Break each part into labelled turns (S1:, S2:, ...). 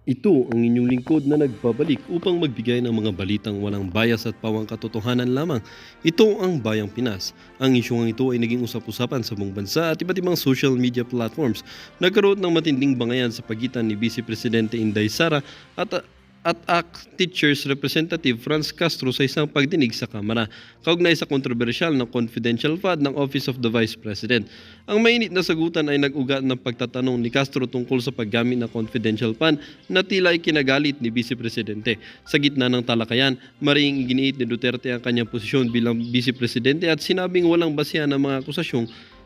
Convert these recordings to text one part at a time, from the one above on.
S1: Ito ang inyong lingkod na nagbabalik upang magbigay ng mga balitang walang bias at pawang katotohanan lamang. Ito ang Bayang Pinas. Ang isyong ito ay naging usap-usapan sa buong bansa at iba't ibang social media platforms. Nagkaroon ng matinding bangayan sa pagitan ni Vice Presidente Inday Sara at ACT Teachers Representative Franz Castro sa isang pagdinig sa Kamara, kaugnay sa kontrobersyal na confidential fund ng Office of the Vice President. Ang mainit na sagutan ay nag-ugat ng pagtatanong ni Castro tungkol sa paggamit ng confidential fund na tila ay kinagalit ni Vice Presidente. Sa gitna ng talakayan, maring iginiit ni Duterte ang kanyang posisyon bilang Vice Presidente at sinabing walang basihan ng mga akusasyong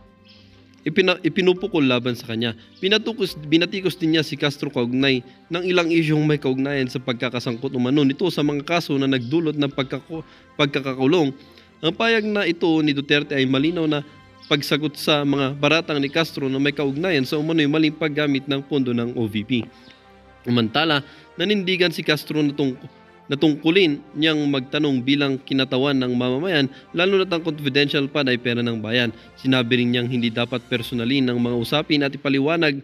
S1: ipinupukol laban sa kanya. Binatikos din niya si Castro kaugnay ng ilang isyong may kaugnayan sa pagkakasangkot umano nito sa mga kaso na nagdulot ng pagkakakulong. Ang payag na ito ni Duterte ay malinaw na pagsagot sa mga baratang ni Castro na may kaugnayan sa umano'y maling paggamit ng pondo ng OVP. Samantala, nanindigan si Castro na tungkulin niyang magtanong bilang kinatawan ng mamamayan, lalo na't ang confidential fund ay pera ng bayan. Sinabi rin niyang hindi dapat personalin ng mga usapin at ipaliwanag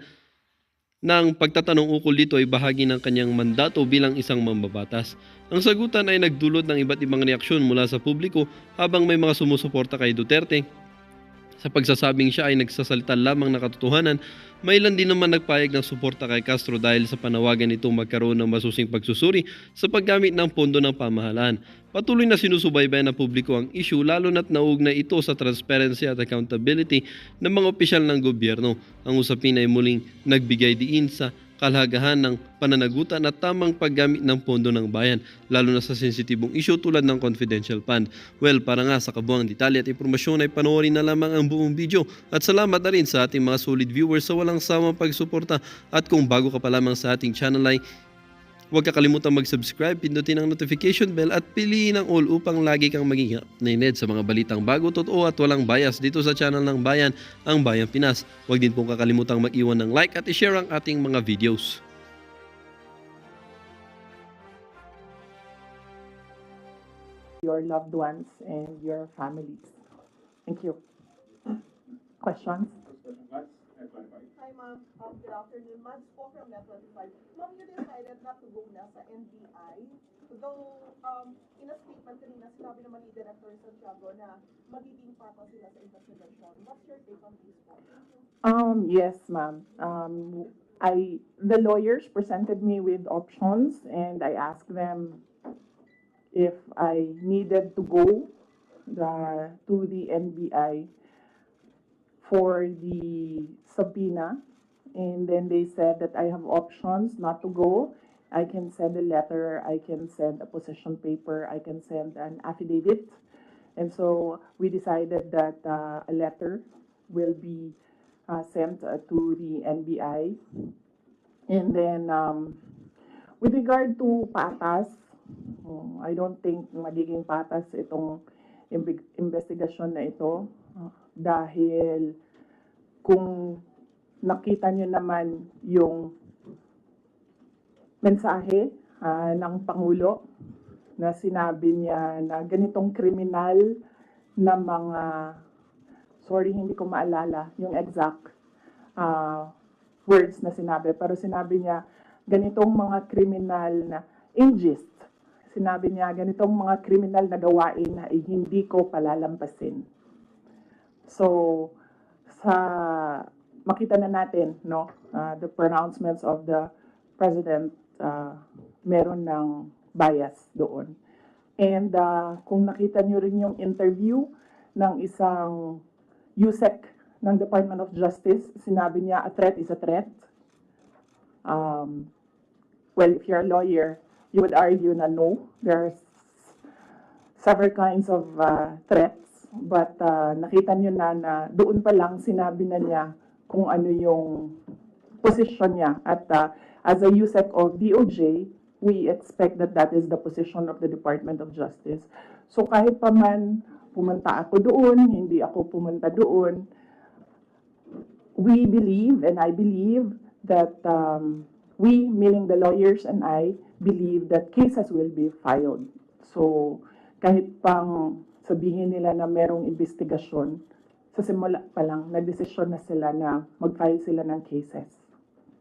S1: ng pagtatanong ukol dito ay bahagi ng kanyang mandato bilang isang mambabatas. Ang sagutan ay nagdulot ng iba't ibang reaksyon mula sa publiko habang may mga sumusuporta kay Duterte. Sa pagsasabing siya ay nagsasalita lamang ng katotohanan, may ilan din naman nagpayag ng suporta kay Castro dahil sa panawagan nitong magkaroon ng masusing pagsusuri sa paggamit ng pondo ng pamahalaan. Patuloy na sinusubaybayan ng publiko ang issue lalo na't naugnay ito sa transparency at accountability ng mga opisyal ng gobyerno. Ang usapin ay muling nagbigay diin sa kalagahan ng pananagutan at tamang paggamit ng pondo ng bayan, lalo na sa sensitibong issue tulad ng confidential fund. Well, para nga sa kabuang detalye at impormasyon ay panoorin na lamang ang buong video. At salamat na rin sa ating mga solid viewers sa walang sawang pagsuporta. At kung bago ka pa lamang sa ating channel ay huwag kakalimutan mag-subscribe, pindutin ang notification bell at piliin ang all upang lagi kang maging updated sa mga balitang bago, totoo at walang bias dito sa channel ng Bayan, ang Bayang Pinas. Huwag din pong kakalimutang mag-iwan ng like at i-share ang ating mga videos.
S2: Your loved ones and your families. Thank you. Questions?
S3: Hi, ma'am. Good afternoon. Mads po from Net25. Ma'am, you decided not to go na sa NBI. Though, in a statement kanina, sinabi naman ni Director Santiago na magiging papa sila sa investigation. What's your take on this po?
S2: Yes, ma'am. The lawyers presented me with options, and I asked them if I needed to go to the NBI for the subpoena, and then they said that I have options not to go. I can send a letter, I can send a position paper, I can send an affidavit. And so we decided that a letter will be sent to the NBI. And then with regard to patas, I don't think magiging patas itong investigasyon na ito. Dahil kung nakita nyo naman yung mensahe ng Pangulo na sinabi niya na ganitong kriminal na mga, sorry hindi ko maalala yung exact words na sinabi, pero sinabi niya ganitong mga kriminal na ingest, sinabi niya ganitong mga kriminal na gawain na hindi ko palalampasin. So, makita na natin, no, the pronouncements of the President, meron ng bias doon. And kung nakita nyo rin yung interview ng isang USEC ng Department of Justice, sinabi niya, a threat is a threat. Well, if you're a lawyer, you would argue na no, there's several kinds of threats. But nakita nyo na doon pa lang sinabi na niya kung ano yung position niya. At as a USEC of DOJ, we expect that that is the position of the Department of Justice. So kahit pa man pumunta ako doon, hindi ako pumunta doon, we believe, and I believe, that we, meaning the lawyers and I, believe that cases will be filed. So kahit pang sabihin nila na merong investigasyon, sa simula pa lang, nagdesisyon na sila na mag-file sila ng cases.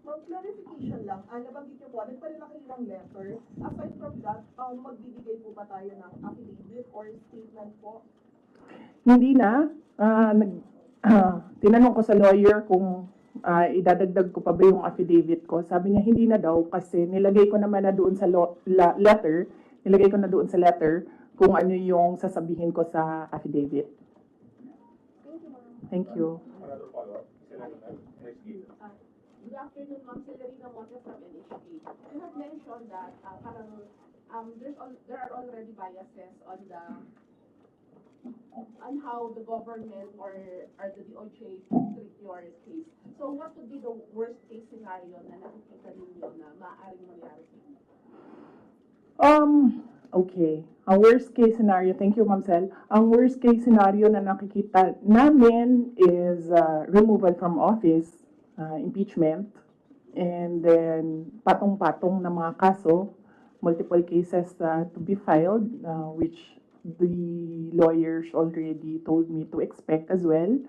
S3: Ma'am, clarification clarification lang, nabanggit niyo po, nagpadala kayo ng letter. Aside from that, magbibigay po ba tayo ng affidavit or statement po?
S2: Hindi na. Tinanong ko sa lawyer kung idadagdag ko pa ba yung affidavit ko. Sabi niya hindi na daw kasi nilagay ko naman na doon sa letter, kung ano yung sasabihin ko sa affidavit.
S3: Thank you, ma'am.
S2: Thank you.
S4: Another follow-up.
S5: Good afternoon, Ma'am Celerina Montes from NHK. You have mentioned that there are already biases on how the government or the DOJ treat your case. So what would be the worst case scenario na nakikita ninyo na maaaring mangyari?
S2: Okay. Ang worst case scenario, thank you, Ma'am Sel. Ang worst case scenario na nakikita namin is removal from office, impeachment, and then patong-patong na mga kaso, multiple cases to be filed, which the lawyers already told me to expect as well.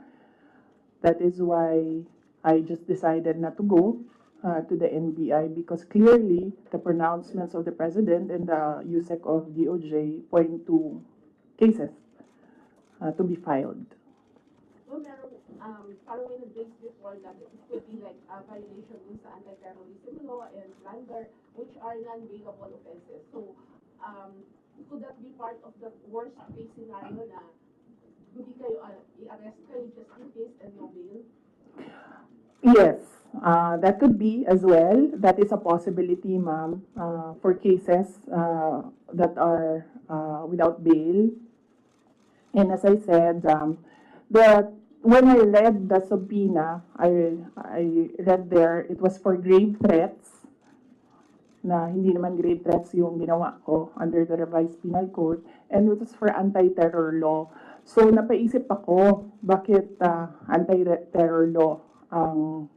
S2: That is why I just decided not to go to the NBI because clearly the pronouncements of the President and the USEC of DOJ point to cases to be filed.
S5: Well, meron, parang may nag-base before that it could be like a violation dun sa anti-terrorism law and plunder, which are non-bailable offenses. So, could that be part of the worst case scenario na hindi kayo i-arrest kayo just in case and no bail?
S2: Yes, that could be as well. That is a possibility, ma'am, for cases that are without bail. And as I said, when I read the subpoena, I read there it was for grave threats. Na hindi naman grave threats yung ginawa ko under the revised penal code, and it was for anti-terror law. So napaisip ako, bakit anti-terror law ang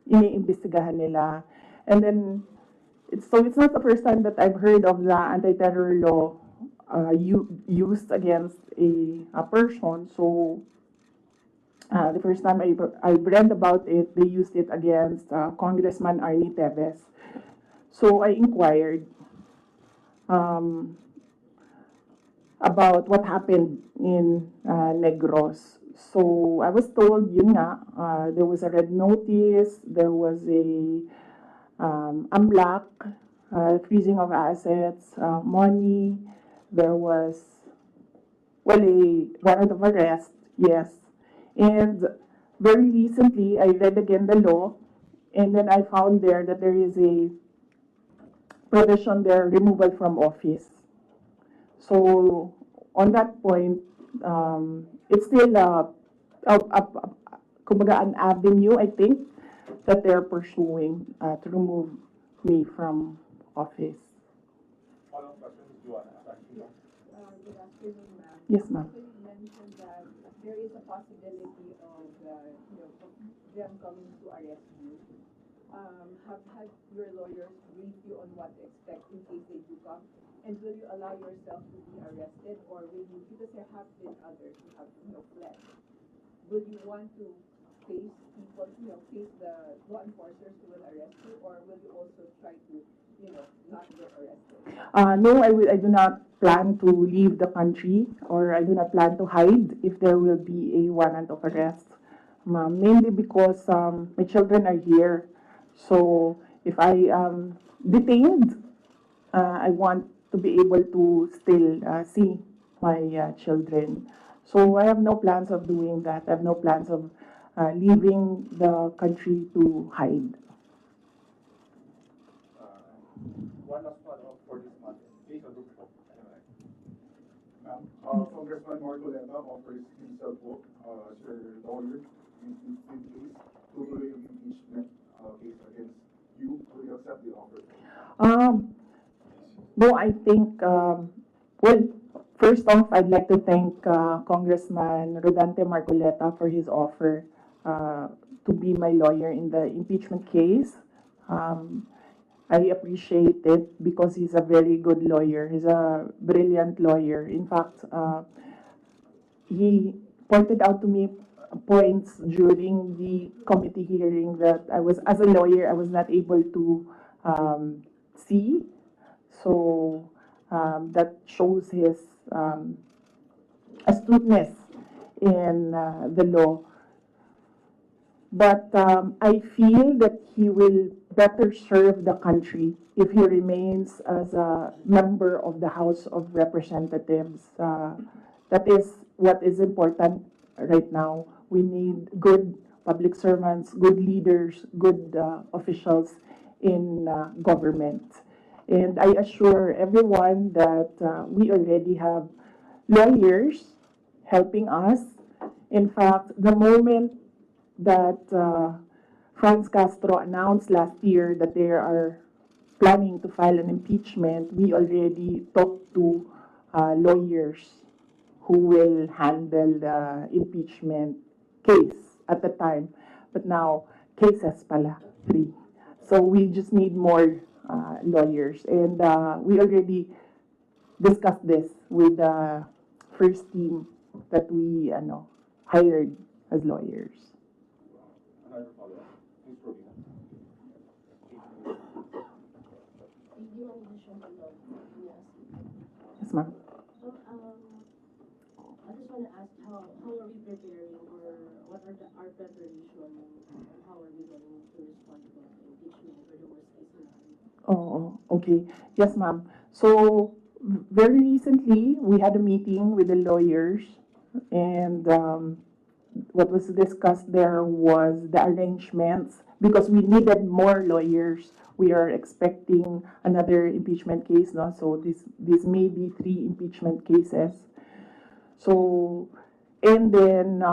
S2: iniimbestigahan nila? And then, it's not the first time that I've heard of the anti-terror law used against a person. So the first time I read about it, they used it against Congressman Arnie Teves. So I inquired about what happened in Negros. So I was told, yun nga, there was a red notice, there was a AMLAC, freezing of assets, money, there was, well, a warrant of arrest, yes. And very recently, I read again the law, and then I found there that there is a provision there, removal from office. So on that point, it's still kumbaga an avenue, I think, that they're pursuing to remove me from office.
S4: Follow-up question, Joanna.
S5: Good afternoon, ma'am.
S2: Yes, ma'am.
S5: So you mentioned that there is a possibility of them coming to arrest you. Have your lawyers briefed you on what to expect in case they do come? And will you allow yourself to be arrested, or will you, because there have been others who have, fled, will you want to face people, face the law enforcers who will arrest you, or will you also try to, not get arrested?
S2: No, I do not plan to leave the country, or I do not plan to hide if there will be a warrant of arrest. Mainly because my children are here. So if I am detained, I want to be able to still see my children. So I have no plans of doing that. I have no plans of leaving the country to hide.
S4: One last follow-up for this month. Please,
S6: Ma'am, Congressman Marcoleta offers himself as your lawyer in case tutuloy yung impeachment case against you. Will you accept the offer?
S2: No, I think, well, first off, I'd like to thank Congressman Rodante Marcoleta for his offer to be my lawyer in the impeachment case. I appreciate it because he's a very good lawyer. He's a brilliant lawyer. In fact, he pointed out to me points during the committee hearing that I was, as a lawyer, I was not able to see. So that shows his astuteness in the law. But I feel that he will better serve the country if he remains as a member of the House of Representatives. That is what is important right now. We need good public servants, good leaders, good officials in government. And I assure everyone that we already have lawyers helping us. In fact, the moment that Franz Castro announced last year that they are planning to file an impeachment, we already talked to lawyers who will handle the impeachment case at the time. But now, cases pala, 3. So we just need more lawyers. And we already discussed this with the first team that we hired as lawyers.
S4: Another follow-up. Ms. Rowena.
S2: Yes, ma'am.
S7: I just want to ask how are we preparing, or what are our preparation, and how are we going to respond to the impeachment or the worst case scenario?
S2: Oh, okay. Yes, ma'am. So very recently, we had a meeting with the lawyers, and what was discussed there was the arrangements because we needed more lawyers. We are expecting another impeachment case now, so this may be 3 impeachment cases. So, and then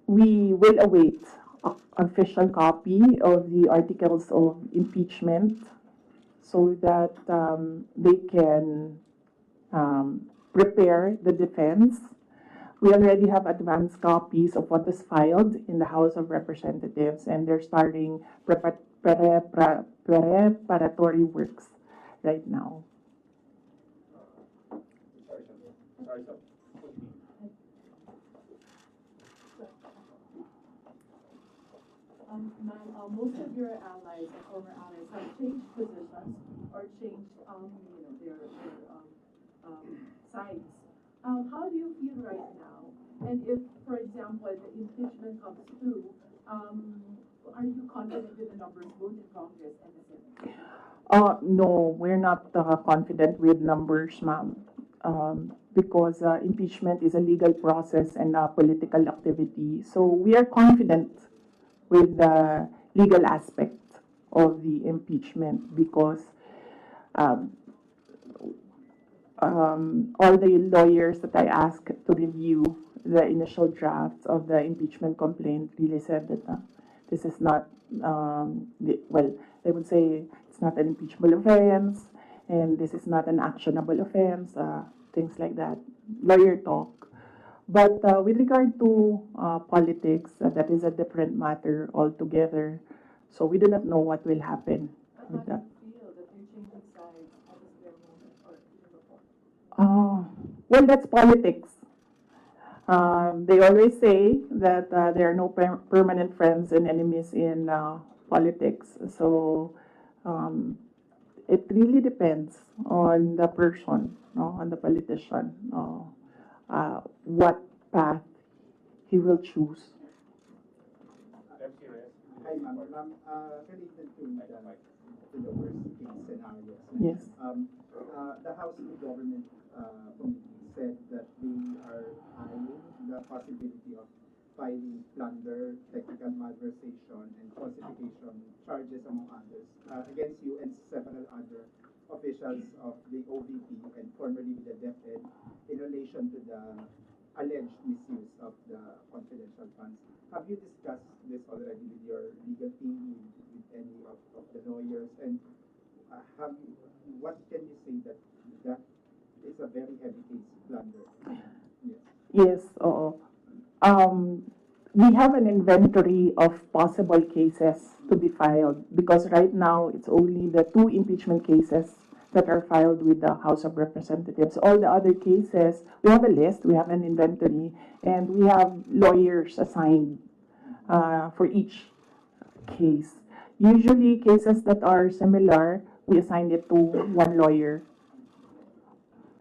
S2: we will await official copy of the articles of impeachment so that they can prepare the defense. We already have advanced copies of what is filed in the House of Representatives, and they're starting preparatory works right now.
S4: Sorry, sir.
S5: Ma'am, most of your allies or former allies have changed positions or changed, their sides. How do you feel right now? And if, for example, the impeachment comes through, are you confident with the numbers both in Congress and the Senate?
S2: No, we're not confident with numbers, ma'am, because impeachment is a legal process and a political activity. So we are confident with the legal aspect of the impeachment because all the lawyers that I asked to review the initial draft of the impeachment complaint really said that this is not, they would say it's not an impeachable offense and this is not an actionable offense, things like that, lawyer talk. But with regard to politics, that is a different matter altogether. So we do not know what will happen with that.
S5: Feel that you're changing sides at this very moment or even before?
S2: Well, that's politics. They always say that there are no permanent friends and enemies in politics. So it really depends on the person, no, on the politician, what path he will choose.
S4: MC Reyes.
S8: Hi, ma'am. Related to the worst case scenarios.
S2: Yes.
S8: The House of Government Committee said that they are eyeing the possibility of filing plunder, technical malversation, and falsification charges, among others, against you and several other officials of the OVP and formerly the DepEd in relation to the alleged misuse of the confidential funds. Have you discussed this already with your legal team, with any of the lawyers, and what can you say that is a very heavy case plunder?
S2: Yes. We have an inventory of possible cases to be filed because right now it's only the 2 impeachment cases that are filed with the House of Representatives. All the other cases, we have a list, we have an inventory, and we have lawyers assigned for each case. Usually, cases that are similar, we assign it to one lawyer.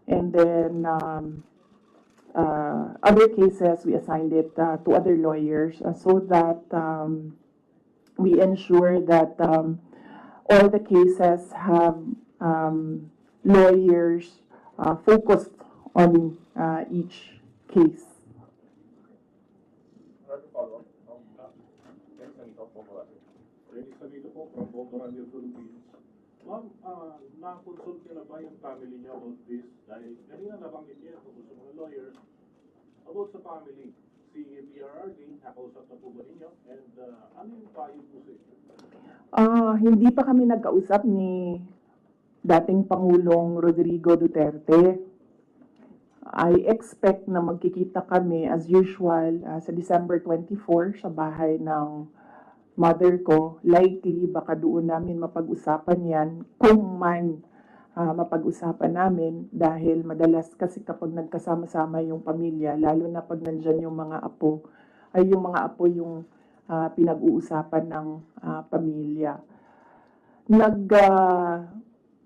S2: And then other cases, we assigned it to other lawyers so that we ensure that all the cases have lawyers focused on each case.
S4: Another follow-up. Next, Anita po po.
S9: Dennis Anito po from Bombardier Philippines. Ma'am, na-consult niyo na ba yung family niya about this? Dahil kanina nabanggit niya tungkol sa mga lawyers about sa family. Si PRRD, nakausap na po ba ninyo? And ano yung payo po sa inyo?
S2: Hindi pa kami nagkausap ni dating Pangulong Rodrigo Duterte. I expect na magkikita kami as usual sa December 24 sa bahay ng mother ko. Likely, baka doon namin mapag-usapan yan kung man mapag-usapan namin dahil madalas kasi kapag nagkasama-sama yung pamilya, lalo na pag nandyan yung mga apo, ay yung mga apo yung pinag-uusapan ng pamilya.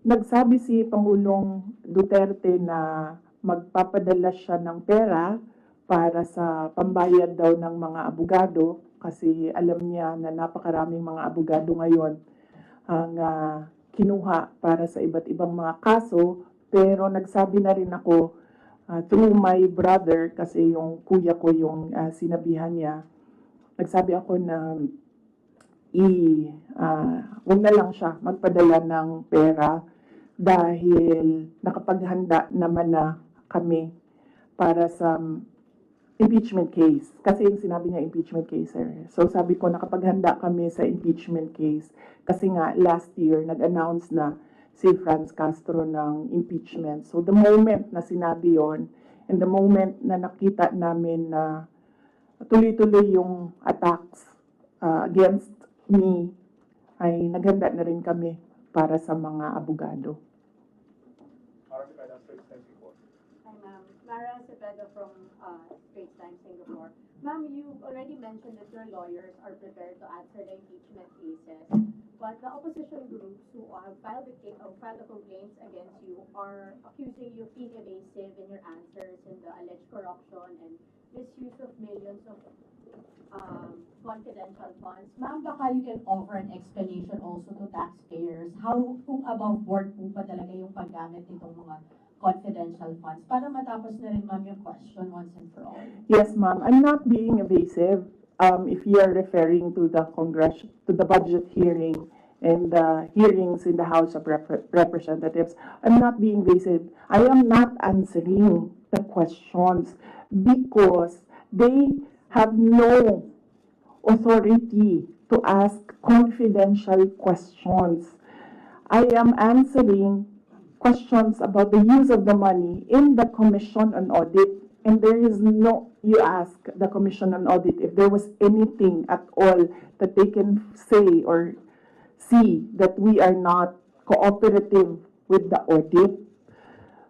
S2: Nagsabi si Pangulong Duterte na magpapadala siya ng pera para sa pambayad daw ng mga abogado kasi alam niya na napakaraming mga abogado ngayon ang kinuha para sa iba't ibang mga kaso. Pero nagsabi na rin ako through my brother kasi yung kuya ko yung sinabihan niya. Nagsabi ako na huwag na lang siya magpadala ng pera dahil nakapaghanda naman na kami para sa impeachment case. Kasi yung sinabi niya impeachment case, sir. So sabi ko nakapaghanda kami sa impeachment case kasi nga last year nag-announce na si Castro ng impeachment. So the moment na sinabi yon and the moment na nakita namin na tuloy-tuloy yung attacks against me, ay naghanda na rin kami para sa mga abogado.
S4: Marami ka ng extensive po.
S10: Hi, ma'am. Mara Cepeda from Straits Times, Singapore. Ma'am, you already mentioned that your lawyers are prepared to answer the impeachment cases, but the opposition groups who have filed the complaints against you are accusing you of being evasive in your answers in the alleged corruption and misuse of millions of confidential funds.
S7: Ma'am, baka you can offer an explanation also to taxpayers. How, kung above board po pa talaga yung paggamit nitong mga confidential funds para matapos na rin, ma'am, yung question once and for all.
S2: Yes, ma'am. I'm not being evasive. If you are referring to the budget hearing and the hearings in the House of Representatives, I'm not being evasive. I am not answering the questions because they have no authority to ask confidential questions. I am answering questions about the use of the money in the Commission on Audit, and there is no, you ask the Commission on Audit if there was anything at all that they can say or see that we are not cooperative with the audit.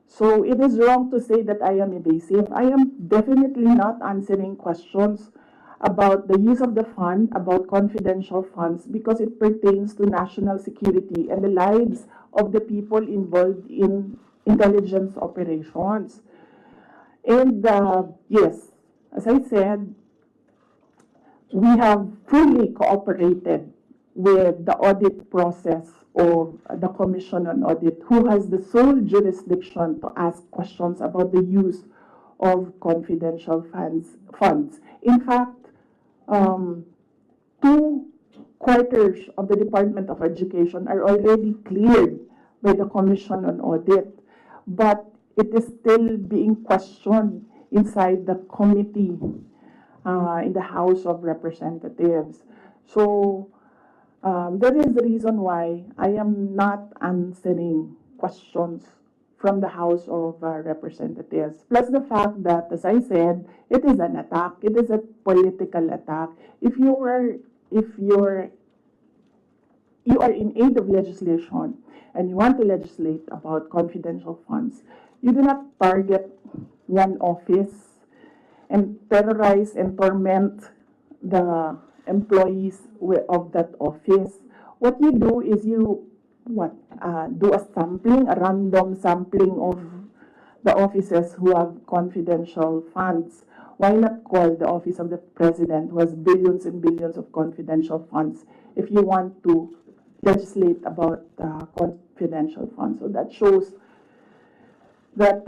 S2: So it is wrong to say that I am evasive. I am definitely not answering questions about the use of the fund, about confidential funds, because it pertains to national security and the lives of the people involved in intelligence operations. And yes, as I said, we have fully cooperated with the audit process of the Commission on Audit, who has the sole jurisdiction to ask questions about the use of confidential funds. In fact, 2/4 of the Department of Education are already cleared by the Commission on Audit, but it is still being questioned inside the committee in the House of Representatives. So that is the reason why I am not answering questions from the House of Representatives. Plus the fact that, as I said, it is an attack. It is a political attack. If your you are in aid of legislation and you want to legislate about confidential funds, you do not target one office and terrorize and torment the employees of that office. What you do is you do a sampling, a random sampling of the offices who have confidential funds. Why not call the office of the president who has billions and billions of confidential funds if you want to legislate about confidential funds? So that shows that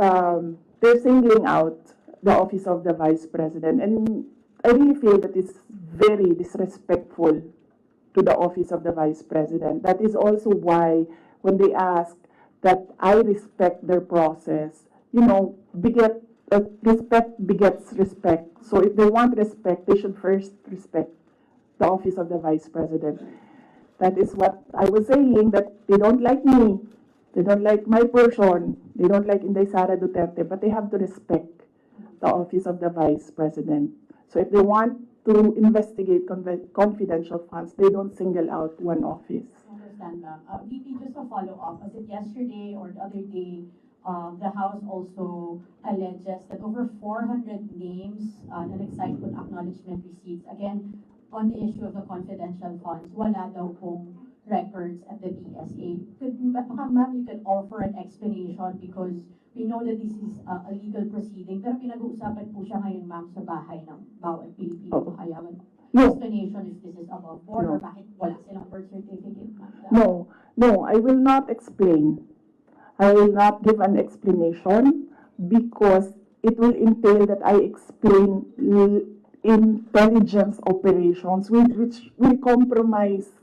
S2: they're singling out the office of the vice president. And I really feel that it's very disrespectful to the office of the vice president. That is also why when they ask that I respect their process, you know, respect begets respect. So if they want respect, they should first respect the office of the vice president. That is what I was saying, that they don't like me, they don't like my person, they don't like Inday Sara Duterte, but they have to respect the office of the vice president. So if they want to investigate confidential funds, they don't single out one office.
S7: I understand, ma'am. VP, just a follow-up. Was it yesterday or the other day, the House also alleges that over 400 names na nag-cite with acknowledgement receipts, again, on the issue of the confidential funds, wala daw pong records at the BSA. Ma'am, you can offer an explanation because we know that this is a legal proceeding, pero pinag-uusapan po siya ngayon, ma'am, sa bahay ng bawat Pilipino. Kaya explanation if this is above board or bakit wala silang birth certificate, ma'am.
S2: No, I will not explain. I will not give an explanation because it will entail that I explain intelligence operations which will compromise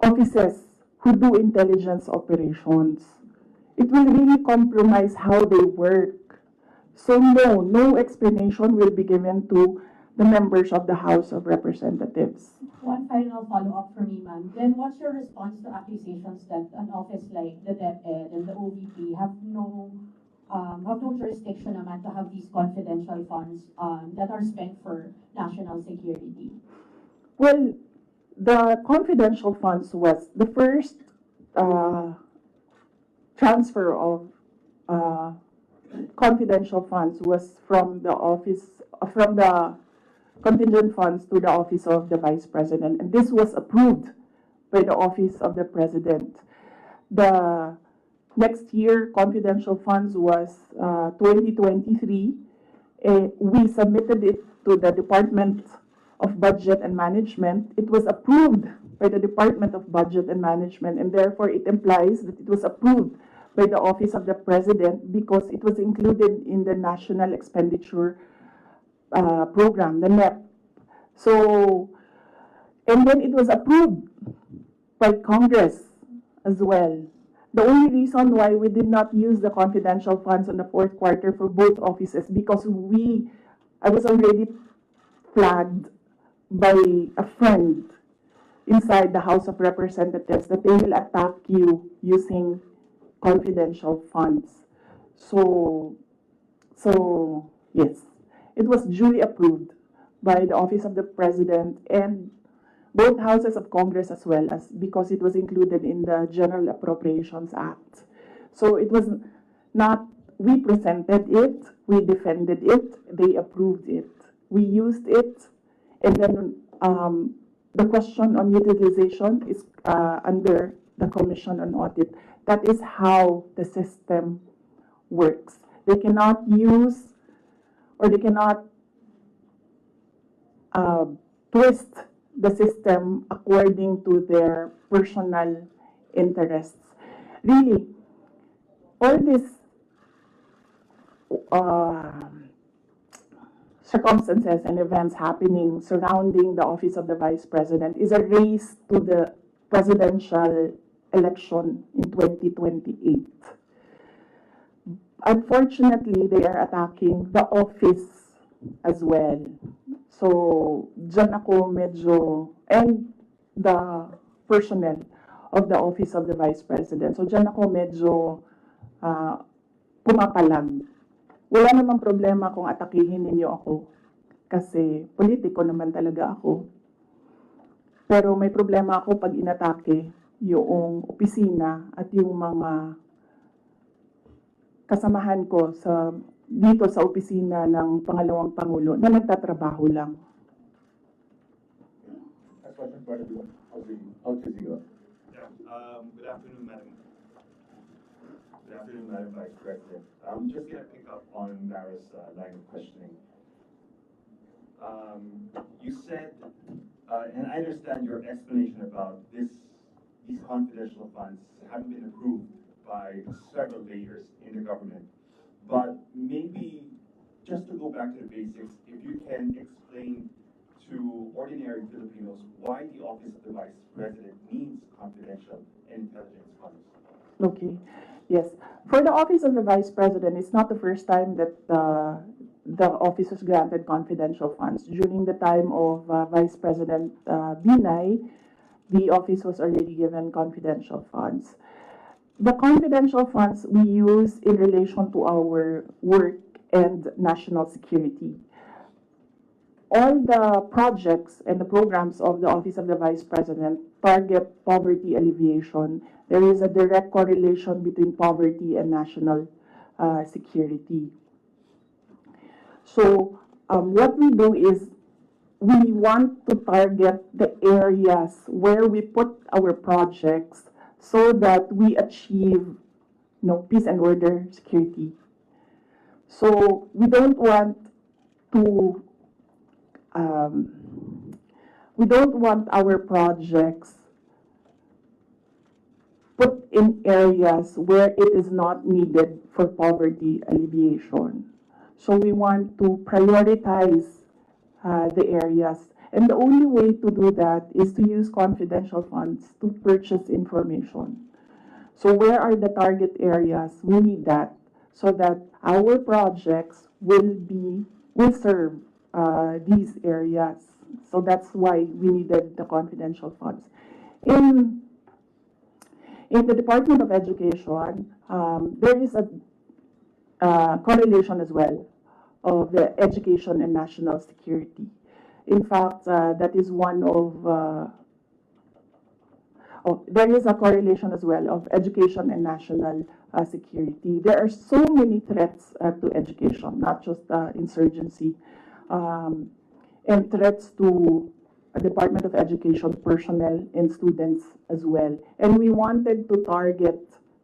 S2: officers who do intelligence operations. It will really compromise how they work. So no explanation will be given to the members of the House of Representatives.
S7: One final follow-up for me, ma'am. Then what's your response to accusations that an office like the DepEd and the OVP have no jurisdiction naman to have these confidential funds that are spent for national security?
S2: Well, the confidential funds was the first transfer of confidential funds was from the contingent funds to the office of the vice president, and this was approved by the office of the president. The next year confidential funds was 2023. We submitted it to the Department of Budget and Management. It was approved by the Department of Budget and Management, and therefore it implies that it was approved by the office of the president because it was included in the National Expenditure Program, the NEP. So, and then it was approved by Congress as well. The only reason why we did not use the confidential funds in the fourth quarter for both offices because I was already flagged by a friend inside the House of Representatives that they will attack you using confidential funds. So yes, it was duly approved by the Office of the President and both houses of Congress as well as because it was included in the General Appropriations Act. So it was not, we presented it, we defended it, they approved it. We used it, and then the question on utilization is under the Commission on Audit. That is how the system works. They cannot use or they cannot twist the system according to their personal interests. Really, all these circumstances and events happening surrounding the office of the vice president is a race to the presidential election in 2028. Unfortunately, they are attacking the office as well. So, dyan ako medyo, and the personnel of the office of the vice president. So, dyan ako medyo pumapalag. Wala namang problema kung atakihin ninyo ako kasi politiko naman talaga ako. Pero may problema ako pag inatake yung opisina at yung mga kasamahan ko dito sa opisina ng pangalawang Pangulo na nagtatrabaho lang.
S6: Next question, Brother Bill. Al Jazeera.
S11: Yeah, good afternoon, Madam. Good afternoon, Madam Vice President. I'm just going to pick up on Mara's line of questioning. You said, and I understand your explanation about these confidential funds haven't been approved by several layers in the government. But maybe just to go back to the basics, if you can explain to ordinary Filipinos why the Office of the Vice President needs confidential and intelligence funds.
S2: Okay. Yes. For the Office of the Vice President, it's not the first time that the office was granted confidential funds. During the time of Vice President Binay, the office was already given confidential funds. The confidential funds we use in relation to our work and national security. All the projects and the programs of the Office of the Vice President target poverty alleviation. There is a direct correlation between poverty and national security. So what we do is we want to target the areas where we put our projects so that we achieve peace and order, security. So we don't want to our projects put in areas where it is not needed for poverty alleviation. So we want to prioritize the areas. And the only way to do that is to use confidential funds to purchase information. So where are the target areas? We need that so that our projects will serve these areas. So that's why we needed the confidential funds. In the Department of Education, there is a correlation as well of the education and national security. In fact, that is one of there is a correlation as well of education and national security. There are so many threats to education, not just insurgency, and threats to Department of Education personnel and students as well. And we wanted to target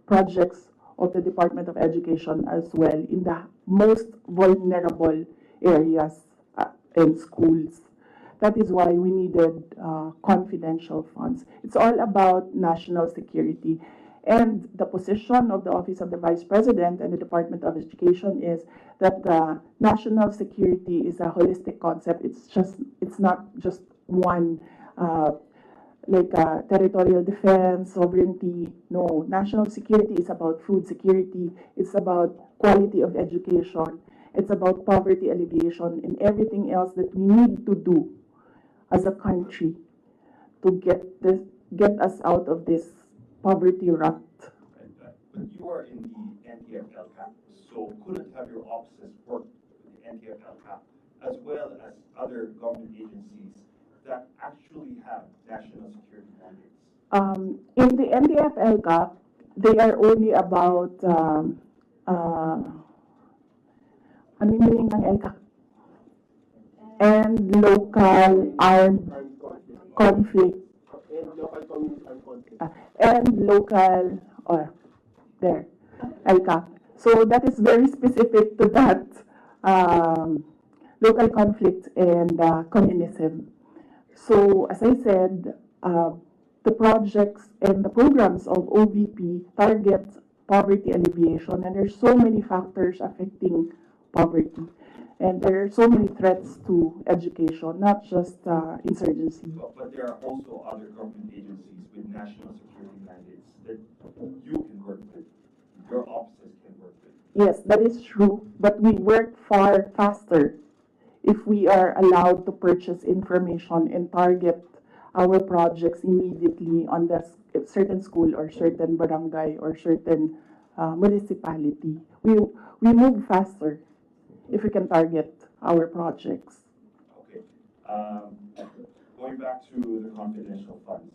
S2: projects of the Department of Education as well in the most vulnerable areas in schools. That is why we needed confidential funds. It's all about national security. And the position of the Office of the Vice President and the Department of Education is that national security is a holistic concept. It's not just one, like territorial defense, sovereignty. No, national security is about food security. It's about quality of education. It's about poverty alleviation and everything else that we need to do as a country to get us out of this poverty rut.
S11: But you are in the NTF-LCAP, so couldn't have your offices work with the NTF-LCAP as well as other government agencies that actually have national security mandates?
S2: In the NTF-LCAP, they are only about ano yung meaning ng LCAP? And local armed conflict. And local, there, LCAP. So that is very specific to that local conflict and communism. So as I said, the projects and the programs of OVP target poverty alleviation, and there's so many factors affecting poverty. And there are so many threats to education, not just insurgency.
S11: But there are also other government agencies with national security mandates that you can work with, your offices can work with.
S2: Yes, that is true, but we work far faster if we are allowed to purchase information and target our projects immediately on the certain school or certain barangay or certain municipality. We move faster if we can target our projects.
S11: Okay. going back to the confidential funds,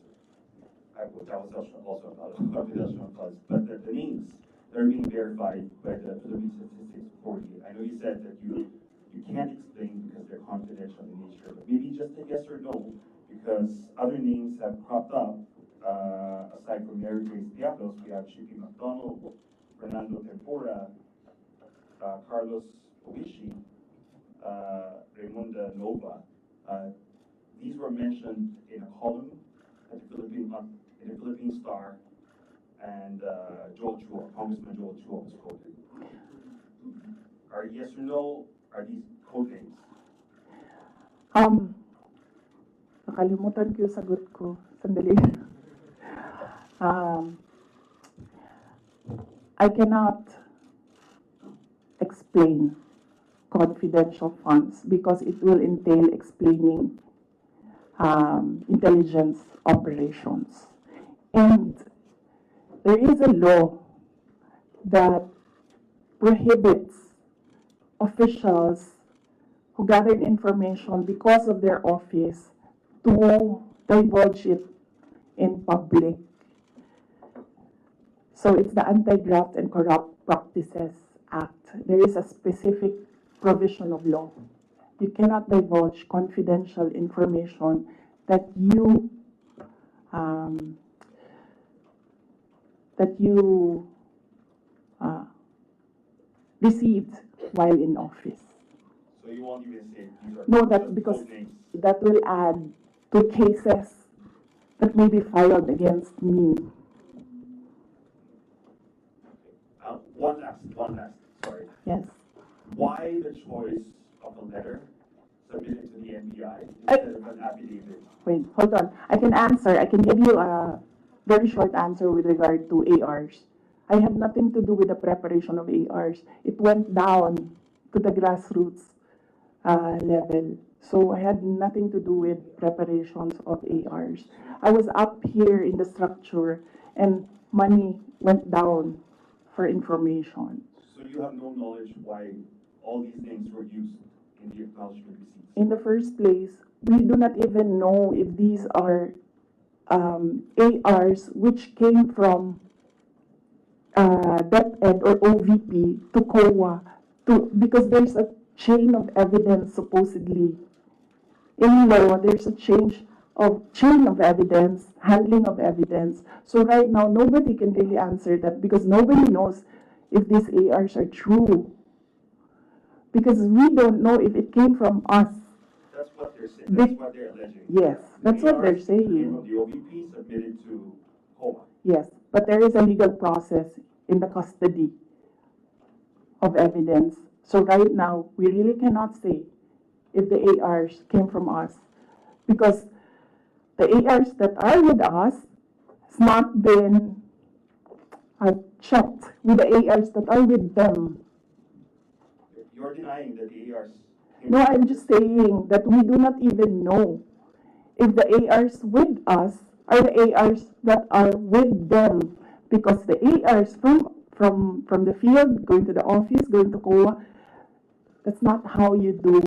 S11: that was also about confidential funds, but the names that are being verified by the Philippine Statistics Authority, I know you said that you can't explain because they're confidential in nature, but maybe just a yes or no, because other names have cropped up, aside from Mary Grace Diablos, we have Chippy McDonald, Fernando Tempora, Carlos Oishi, Raymunda Nova. These were mentioned in a column at in the Philippine Star, and Joel Chua, Congressman Joel Chua was quoted. Are yes or no, are these code names?
S2: Nakalimutan ko yung sagot ko. Sandali. I cannot explain confidential funds because it will entail explaining intelligence operations. And there is a law that prohibits officials who gathered information because of their office to divulge it in public. So it's the Anti-Graft and Corrupt Practices Act. There is a specific provision of law. You cannot divulge confidential information that you received while in office.
S11: So you won't even say these are
S2: No, that's because
S11: code names.
S2: that will add to cases that may be filed against me.
S11: One last, sorry.
S2: Yes.
S11: Why the choice of a letter submitted to the NBI instead of an affidavit?
S2: Wait, hold on. I can answer. I can give you a very short answer with regard to ARs. I had nothing to do with the preparation of ARs. It went down to the grassroots level. So I had nothing to do with preparations of ARs. I was up here in the structure and money went down for information.
S11: So you have no knowledge why all these names were used in the acknowledgement receipts?
S2: In the first place, we do not even know if these are ARs which came from DepEd or OVP to COA, because there's a chain of evidence supposedly. In law, there's a chain of evidence, handling of evidence. So right now, nobody can really answer that because nobody knows if these ARs are true. Because we don't know if it came from us.
S11: That's what they're saying. That's what they're alleging.
S2: Yes, that's what they're
S11: Came
S2: saying.
S11: from the OVP submitted to COA.
S2: Yes, but there is a legal process in the custody of evidence. So right now, we really cannot say if the ARs came from us because the ARs that are with us has not been checked with the ARs that are with them.
S11: You're denying that the ARs came
S2: No,
S11: from
S2: I'm just saying that we do not even know if the ARs with us are the ARs that are with them, because the ARs from the field, going to the office, going to COA, that's not how you do.